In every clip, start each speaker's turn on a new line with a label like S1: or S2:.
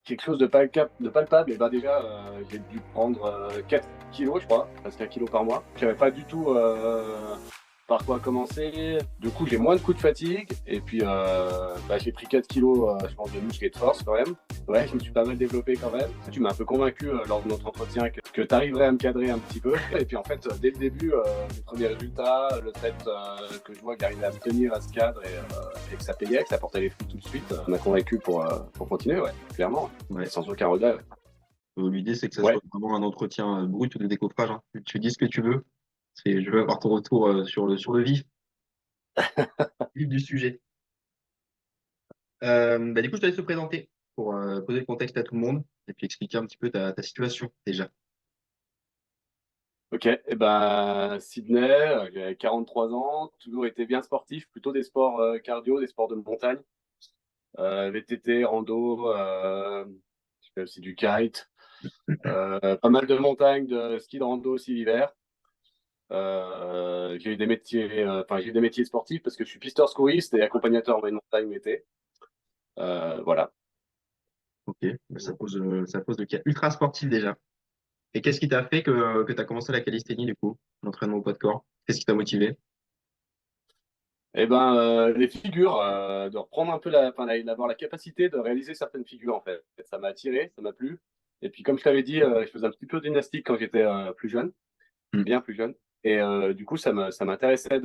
S1: quelque chose de palpable, et ben déjà, j'ai dû prendre 4 kilos, je crois, presque 1 kilo par mois. Je savais pas du tout par quoi commencer. Du coup, j'ai moins de coups de fatigue, et puis j'ai pris 4 kilos, je pense, de muscle et de force quand même. Ouais, je me suis pas mal développé quand même. Tu m'as un peu convaincu lors de notre entretien que tu arriverais à me cadrer un petit peu. Et puis en fait, dès le début, les premiers résultats, le fait que je vois que j'arrivais à me tenir à ce cadre et que ça payait, que ça portait les fruits tout de suite, m'a convaincu pour continuer, ouais, clairement,
S2: Ouais.
S1: sans aucun regret. Ouais.
S2: L'idée, c'est que ça
S1: Ouais.
S2: soit vraiment un entretien brut de décoffrage, hein. Tu dis ce que tu veux. Je veux avoir ton retour sur le vif du sujet. Du coup, je te laisse te présenter pour poser le contexte à tout le monde et puis expliquer un petit peu ta situation déjà.
S1: Ok, et ben Sydney, j'ai 43 ans, toujours été bien sportif, plutôt des sports cardio, des sports de montagne, VTT, rando, je fais aussi du kite, pas mal de montagne, de ski de rando aussi l'hiver. J'ai eu des métiers sportifs parce que je suis pisteur secouriste et accompagnateur en moyenne montagne l'été. Voilà.
S2: Ok, bah, ça pose le cas ultra sportif déjà. Et qu'est-ce qui t'a fait que tu as commencé la calisthénie du coup, l'entraînement au poids de corps? Qu'est-ce qui t'a motivé?
S1: Et ben les figures, de reprendre un peu d'avoir la capacité de réaliser certaines figures en fait. Ça m'a attiré, ça m'a plu. Et puis comme je t'avais dit, je faisais un petit peu de gymnastique quand j'étais plus jeune,
S2: Hmm.
S1: bien plus jeune. Et du coup, ça m'intéressait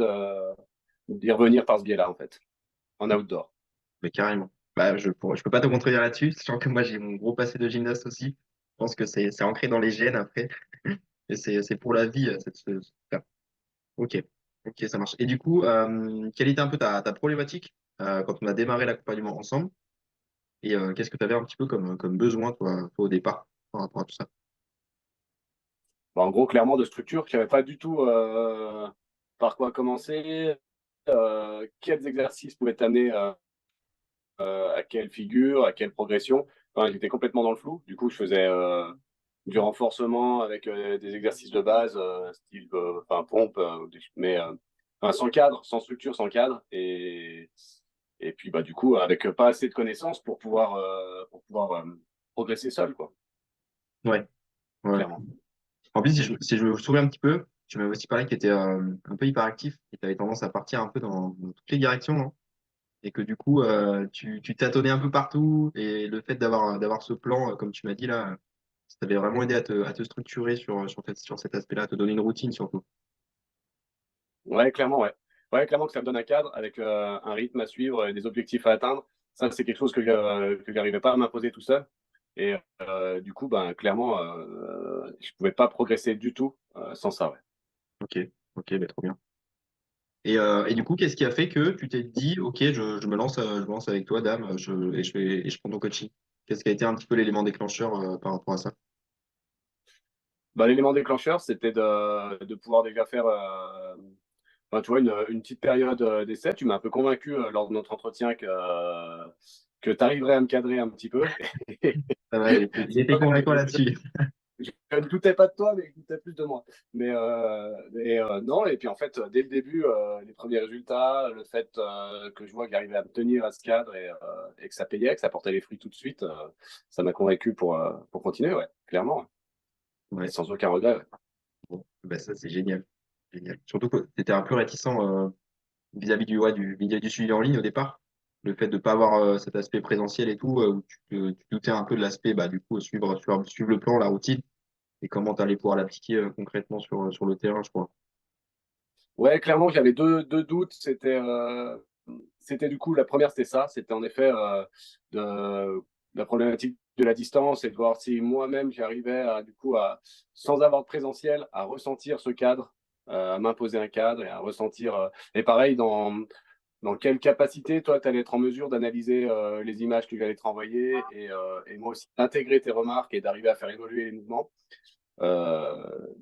S1: d'y revenir par ce biais-là en fait, en outdoor.
S2: Mais carrément. Bah, je peux pas te contredire là-dessus, sachant que moi j'ai mon gros passé de gymnaste aussi. Je pense que c'est ancré dans les gènes après. Et c'est pour la vie, enfin, ok, ok, ça marche. Et du coup, quelle était un peu ta problématique quand on a démarré l'accompagnement ensemble? Et qu'est-ce que tu avais un petit peu comme besoin, toi, au départ, par rapport à tout ça?
S1: Bon, en gros, clairement de structure, je savais pas du tout par quoi commencer, quels exercices pouvaient t'amener à quelle figure, à quelle progression. Enfin, j'étais complètement dans le flou. Du coup, je faisais du renforcement avec des exercices de base, style pompe, mais enfin, sans cadre, sans structure, sans cadre. Et puis, du coup, avec pas assez de connaissances pour pouvoir progresser seul, quoi,
S2: Ouais, ouais.
S1: clairement.
S2: En plus, si je me souviens un petit peu, tu m'avais aussi parlé que tu étais un peu hyperactif et tu avais tendance à partir un peu dans toutes les directions, hein. Et que du coup, tu tâtonnais un peu partout. Et le fait d'avoir ce plan, comme tu m'as dit là, ça t'avait vraiment aidé à te structurer sur cet aspect-là, à te donner une routine surtout.
S1: Ouais, clairement, ouais. Ouais, clairement que ça me donne un cadre avec un rythme à suivre et des objectifs à atteindre. Ça, c'est quelque chose que j'arrivais pas à m'imposer tout seul. Et du coup, clairement, je pouvais pas progresser du tout sans ça, ouais.
S2: Ok, ok, bah, trop bien. Et du coup, qu'est-ce qui a fait que tu t'es dit, ok, je me lance avec toi, dame, et je prends ton coaching. Qu'est-ce qui a été un petit peu l'élément déclencheur par rapport à ça?
S1: L'élément déclencheur, c'était de pouvoir déjà faire, tu vois, une petite période d'essai. Tu m'as un peu convaincu lors de notre entretien que tu arriverais à me cadrer un petit peu.
S2: Ça va, il était convaincant là-dessus.
S1: Je ne doutais pas de toi, mais je doutais plus de moi. Non, et puis en fait, dès le début, les premiers résultats, le fait que je vois que j'arrivais à me tenir à ce cadre et que ça payait, que ça portait les fruits tout de suite, ça m'a convaincu pour continuer, ouais, clairement, ouais. Et
S2: Ouais,
S1: sans aucun regret. Ouais.
S2: bon, bah ça c'est génial. Génial. Surtout que tu étais un peu réticent vis-à-vis du suivi en ligne au départ. Le fait de ne pas avoir cet aspect présentiel et tout, où tu doutais un peu de l'aspect, bah, du coup, suivre le plan, la routine, et comment tu allais pouvoir l'appliquer concrètement sur le terrain, je crois.
S1: Ouais, clairement, j'avais deux doutes. C'était du coup, la première, c'était ça. C'était en effet de la problématique de la distance et de voir si moi-même j'arrivais du coup, sans avoir de présentiel, à ressentir ce cadre, à m'imposer un cadre et à ressentir. Et pareil, dans quelle capacité, toi, tu allais être en mesure d'analyser les images que j'allais te renvoyer et moi aussi d'intégrer tes remarques et d'arriver à faire évoluer les mouvements.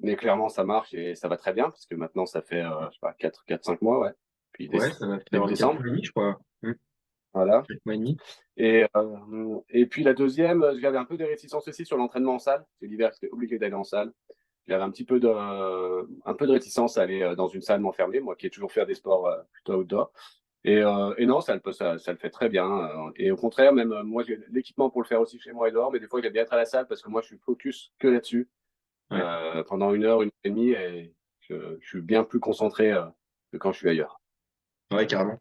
S1: Mais clairement, ça marche et ça va très bien parce que maintenant, ça fait, je sais pas, 5 mois, ouais. Puis
S2: Ouais, ça va
S1: début
S2: faire 4
S1: décembre,
S2: mois et demi, je crois.
S1: voilà.
S2: 4 mois et demi.
S1: Et puis la deuxième, j'avais un peu des réticences aussi sur l'entraînement en salle. Parce que l'hiver, j'étais obligé d'aller en salle. J'avais un peu de réticence à aller dans une salle m'enfermer, moi qui ai toujours fait des sports plutôt outdoor. Et non, ça le fait très bien. Et au contraire, même moi, j'ai l'équipement pour le faire aussi chez moi et dehors, mais des fois, j'aime bien être à la salle parce que moi, je suis focus que là-dessus
S2: Ouais,
S1: pendant une heure et demie, et je suis bien plus concentré que quand je suis ailleurs.
S2: ouais, carrément.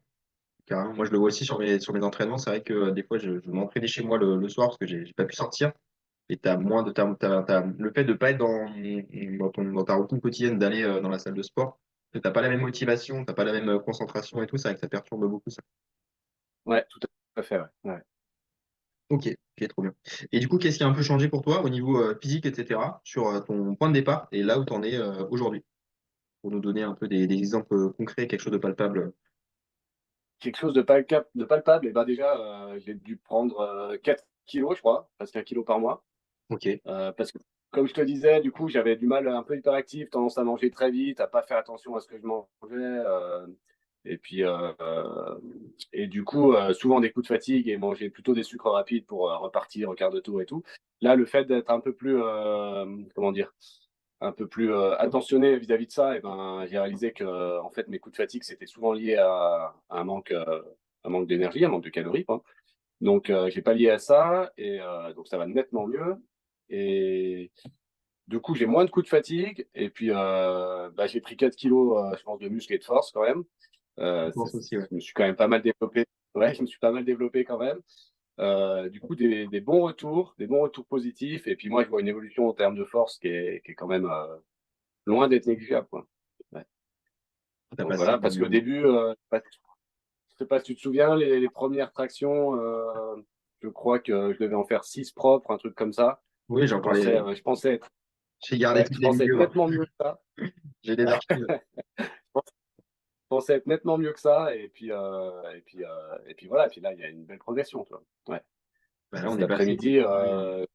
S2: Carrément. Moi, je le vois aussi sur mes entraînements. C'est vrai que des fois, je m'entraînais chez moi le soir parce que j'ai pas pu sortir. Et t'as moins de, le fait de pas être dans ta routine quotidienne d'aller dans la salle de sport, t'as pas la même motivation, t'as pas la même concentration et tout, c'est vrai que ça perturbe beaucoup ça.
S1: Ouais, tout à fait. Ouais. Ouais.
S2: Ok, ok, trop bien. Et du coup, qu'est-ce qui a un peu changé pour toi au niveau physique, etc., sur ton point de départ et là où tu en es aujourd'hui, pour nous donner un peu des exemples concrets, quelque chose de palpable.
S1: Quelque chose de palpable, et ben déjà, j'ai dû prendre 4 kilos, je crois, presque 1 kilo par mois.
S2: Ok,
S1: Parce que, comme je te disais, du coup, j'avais du mal, un peu hyperactif, tendance à manger très vite, à pas faire attention à ce que je mangeais. Et puis, et du coup, souvent des coups de fatigue et manger plutôt des sucres rapides pour repartir au quart de tour et tout. Là, le fait d'être un peu plus, comment dire, un peu plus attentionné vis-à-vis de ça, et ben, j'ai réalisé que, en fait, mes coups de fatigue, c'était souvent lié à un manque d'énergie, un manque de calories, quoi. Donc, j'ai pas lié à ça, et donc ça va nettement mieux. Et du coup, j'ai moins de coups de fatigue, et puis bah, j'ai pris 4 kilos, je pense, de muscle et de force quand même.
S2: je pense aussi, ouais.
S1: Je me suis quand même pas mal développé. Ouais, je me suis pas mal développé quand même. Du coup, des bons retours positifs. Et puis moi, je vois une évolution en termes de force qui est quand même loin d'être négligeable, quoi. Ouais.
S2: T'as
S1: Donc
S2: passé
S1: voilà, parce qu'au début, je sais pas si tu te souviens, les premières tractions, je crois que je devais en faire 6 propres, un truc comme ça.
S2: oui, j'ai encore les, j'ai gardé toutes
S1: Je
S2: les
S1: pensais être
S2: vidéos, hein.
S1: nettement mieux que ça.
S2: J'ai les archives.
S1: Je pensais être nettement mieux que ça. Et puis voilà. Et puis là, il y a une belle progression, tu vois. Ouais.
S2: Bah là, on
S1: Cet
S2: est passé
S1: après-midi,
S2: depuis.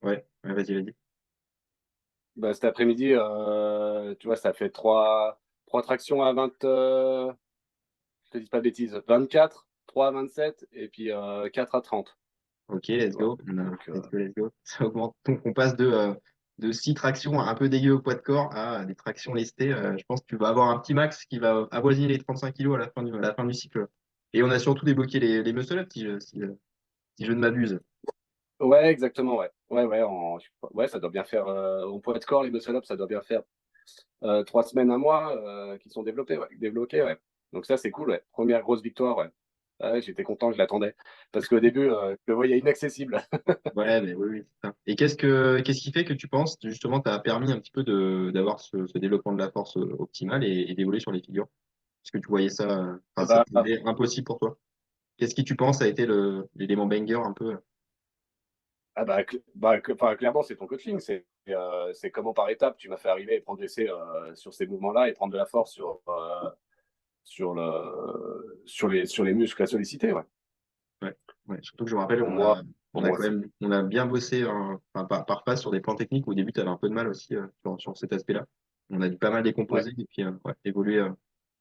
S2: Ouais, ouais, vas-y, vas-y.
S1: cet après-midi, tu vois, ça fait trois tractions à 20, je te dis pas de bêtises, 24, 3 à 27, et puis 4 à 30.
S2: Ok, let's
S1: Tu vois.
S2: go.
S1: Donc,
S2: Let's go, let's go. Ça augmente. Donc, on passe de 6 tractions un peu dégueu au poids de corps à des tractions lestées. Je pense que tu vas avoir un petit max qui va avoisiner les 35 kilos à la fin du cycle. Et on a surtout débloqué les muscle-up, si je ne m'abuse.
S1: ouais, exactement, ouais. Ouais, ça doit bien faire, au poids de corps, les muscle-up, ça doit bien faire 3 semaines, un mois qui sont débloqués, ouais. Donc ça, c'est cool, ouais. Première grosse victoire, ouais. Ouais, j'étais content, je l'attendais. Parce qu'au début, je le voyais inaccessible.
S2: Ouais, mais oui, oui, c'est ça. Et qu'est-ce qui fait que tu penses, justement, tu as permis un petit peu d'avoir ce développement de la force optimale et d'évoluer sur les figures? Est-ce que tu voyais ça,
S1: Et
S2: enfin, ça
S1: bah,
S2: te semblait impossible pour toi? Qu'est-ce qui, tu penses, a été l'élément banger un peu?
S1: enfin, clairement, c'est ton coaching. C'est comment par étapes tu m'as fait arriver et progresser sur ces mouvements-là et prendre de la force sur les muscles à solliciter, ouais.
S2: Ouais, ouais. Surtout que je me rappelle,
S1: Pour moi,
S2: on
S1: pour
S2: a
S1: moi,
S2: quand même, on a bien bossé enfin, par phase sur des plans techniques. Au début, tu avais un peu de mal aussi sur cet aspect-là. On a dû pas mal
S1: ouais,
S2: décomposer et puis ouais, évoluer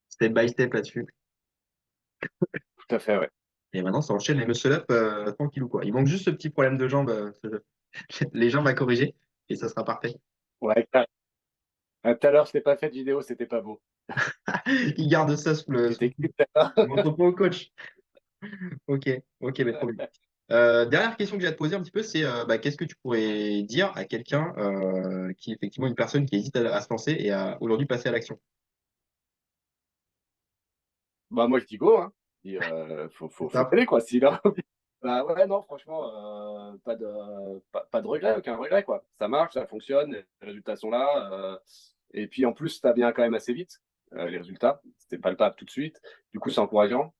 S2: step by step là-dessus.
S1: tout à fait, ouais.
S2: Et maintenant, ça enchaîne les muscle-up tranquille ou quoi. Il manque juste ce petit problème de jambes, les jambes à corriger et ça sera parfait.
S1: Ouais, tout à l'heure, je t'ai pas fait de vidéo, c'était pas beau.
S2: Il garde ça
S1: J'étais cul tout à
S2: sous mon topo au coach. Ok, ok, mais trop bien. Dernière question que j'ai à te poser un petit peu, c'est bah, qu'est-ce que tu pourrais dire à quelqu'un qui est effectivement une personne qui hésite à se lancer et à aujourd'hui passer à l'action?
S1: Bah, moi, je dis go, hein.
S2: C'est
S1: Faut y
S2: ça.
S1: aller, quoi. Si là, bah ouais, non, franchement, pas de regret, aucun regret, quoi. Ça marche, ça fonctionne, les résultats sont là. Et puis, en plus, ça vient quand même assez vite, les résultats. C'était palpable tout de suite. Du coup, c'est encourageant.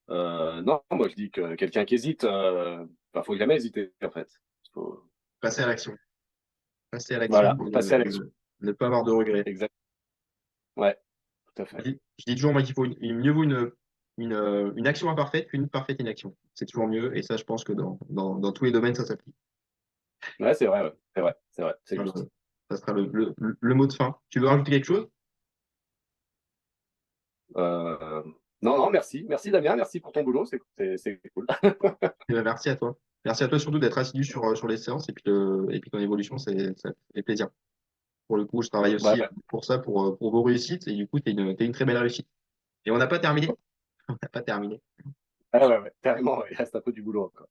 S1: Non, moi, je dis que quelqu'un qui hésite, bah, faut jamais hésiter, en fait. Faut,
S2: Passer à l'action. Passer à l'action
S1: voilà,
S2: et
S1: passer à l'action.
S2: ne pas avoir de regrets.
S1: Exact. Ouais, tout à fait.
S2: Je dis toujours moi qu'il faut mieux vaut une action imparfaite qu'une parfaite inaction. C'est toujours mieux et ça, je pense que dans tous les domaines, ça s'applique.
S1: Ouais, c'est vrai, ouais. C'est vrai, c'est vrai, c'est
S2: Voilà.
S1: juste.
S2: Ça sera le mot de fin. Tu veux rajouter quelque chose?
S1: Euh, non, non, merci. Merci Damien, merci pour ton boulot, c'est cool.
S2: Eh ben, merci à toi. Merci à toi surtout d'être assidu sur les séances et puis ton évolution, ça fait plaisir. Pour le coup, je travaille
S1: Ouais,
S2: aussi pour ça, pour vos réussites et du coup, t'es une très belle réussite. Et on n'a pas terminé. On n'a pas terminé.
S1: Ah ouais, ouais, carrément, ouais, il reste un peu du boulot encore.